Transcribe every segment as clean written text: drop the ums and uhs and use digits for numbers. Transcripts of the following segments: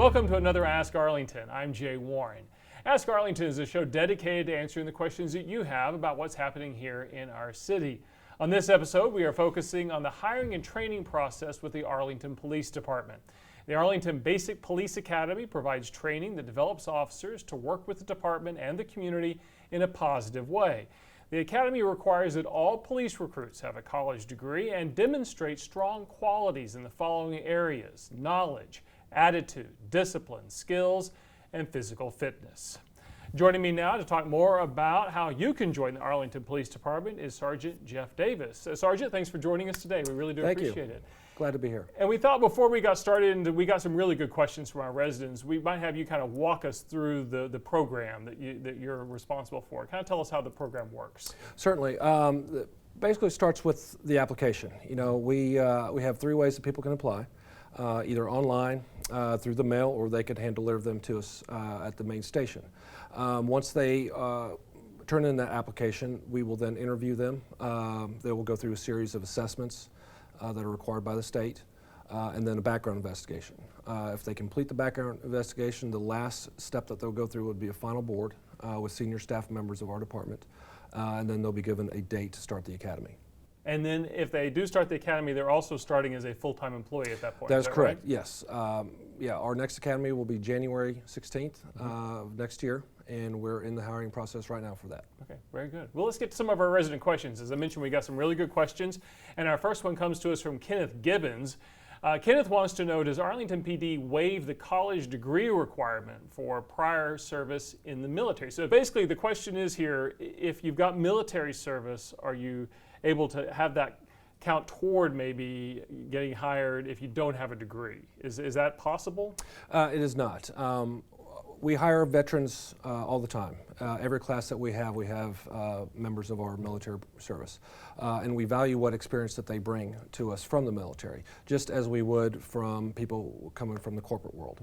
Welcome to another Ask Arlington. I'm Jay Warren. Ask Arlington is a show dedicated to answering the questions that you have about what's happening here in our city. On this episode, we are focusing on the hiring and training process with the Arlington Police Department. The Arlington Basic Police Academy provides training that develops officers to work with the department and the community in a positive way. The Academy requires that all police recruits have a college degree and demonstrate strong qualities in the following areas: knowledge, attitude, discipline, skills, and physical fitness. Joining me now to talk more about how you can join the Arlington Police Department is Sergeant Jeff Davis. Sergeant, thanks for joining us today. We really do appreciate it. Glad to be here. And we thought before we got started, and we got some really good questions from our residents, we might have you kind of walk us through the program that you're responsible for. Kind of tell us how the program works. Certainly. Basically starts with the application. You know, we have three ways that people can apply. Either online, through the mail, or they can hand deliver them to us at the main station. Once they turn in that application, we will then interview them. They will go through a series of assessments that are required by the state, and then a background investigation. If they complete the background investigation, the last step that they'll go through would be a final board with senior staff members of our department, and then they'll be given a date to start the academy. And then if they do start the academy, they're also starting as a full-time employee at that point. That is correct, right? yes. Yeah, our next academy will be January 16th of next year, and we're in the hiring process right now for that. Okay, very good. Well, let's get to some of our resident questions. As I mentioned, we got some really good questions, and our first one comes to us from Kenneth Gibbons. Kenneth wants to know, does Arlington PD waive the college degree requirement for prior service in the military? So basically the question is here, if you've got military service, are you able to have that count toward maybe getting hired if you don't have a degree? Is that possible? It is not. We hire veterans all the time. Every class that we have members of our military service. And we value what experience that they bring to us from the military, just as we would from people coming from the corporate world.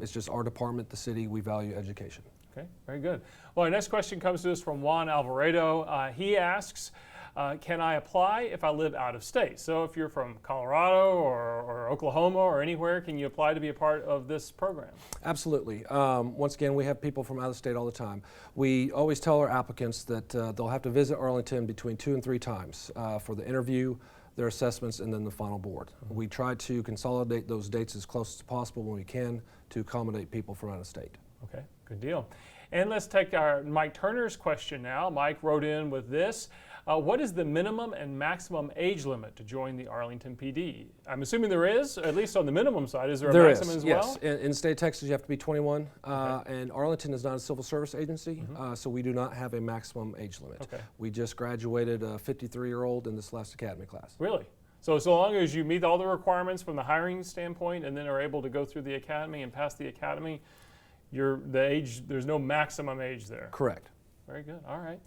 It's just our department, the city, we value education. Okay, very good. Well, our next question comes to us from Juan Alvarado. He asks, can I apply if I live out of state? So if you're from Colorado or Oklahoma or anywhere, can you apply to be a part of this program? Absolutely. Once again, we have people from out of state all the time. We always tell our applicants that they'll have to visit Arlington between 2 and 3 times for the interview, their assessments, and then the final board. We try to consolidate those dates as close as possible when we can to accommodate people from out of state. Okay, good deal. And let's take our Mike Turner's question now. Mike wrote in with this. What is the minimum and maximum age limit to join the Arlington PD? I'm assuming there is, at least on the minimum side. Is there a maximum as well? Yes. In state of Texas, you have to be 21, and Arlington is not a civil service agency, so we do not have a maximum age limit. Okay. We just graduated a 53-year-old in this last academy class. Really? So long as you meet all the requirements from the hiring standpoint and then are able to go through the academy and pass the academy, there's no maximum age there. Correct. Very good. All right.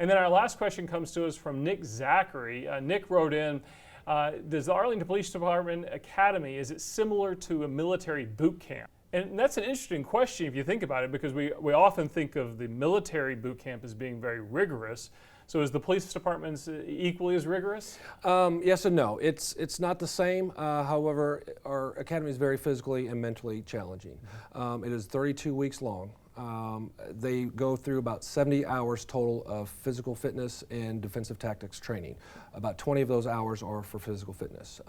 And then our last question comes to us from Nick Zachary. Nick wrote in, does the Arlington Police Department Academy, is it similar to a military boot camp? And that's an interesting question if you think about it, because we often think of the military boot camp as being very rigorous. So is the police department equally as rigorous? Yes and no. It's not the same. However, our academy is very physically and mentally challenging. It is 32 weeks long. They go through about 70 hours total of physical fitness and defensive tactics training. About 20 of those hours are for physical fitness.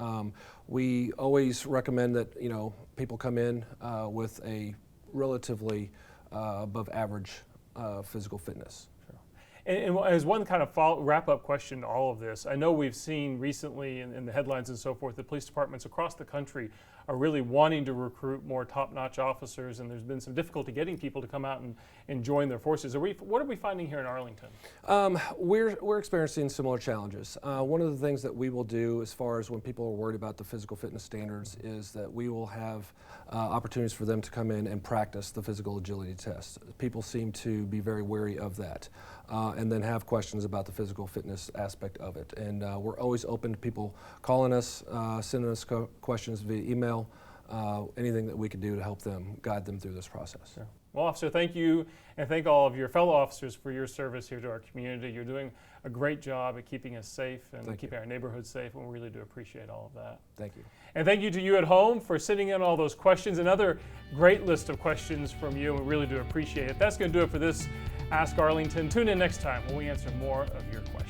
We always recommend that people come in with a relatively above average physical fitness. And as one kind of wrap-up question to all of this, I know we've seen recently in the headlines and so forth, the police departments across the country are really wanting to recruit more top-notch officers, and there's been some difficulty getting people to come out and join their forces. What are we finding here in Arlington? We're experiencing similar challenges. One of the things that we will do as far as when people are worried about the physical fitness standards is that we will have opportunities for them to come in and practice the physical agility test. People seem to be very wary of that. And then have questions about the physical fitness aspect of it. And we're always open to people calling us, sending us questions via email, anything that we can do to help them, guide them through this process. Sure. Well, officer, thank you, and thank all of your fellow officers for your service here to our community. You're doing a great job at keeping us safe and keeping our neighborhood safe, and we really do appreciate all of that. Thank you. And thank you to you at home for sending in all those questions. Another great list of questions from you, and we really do appreciate it. That's going to do it for this Ask Arlington. Tune in next time when we answer more of your questions.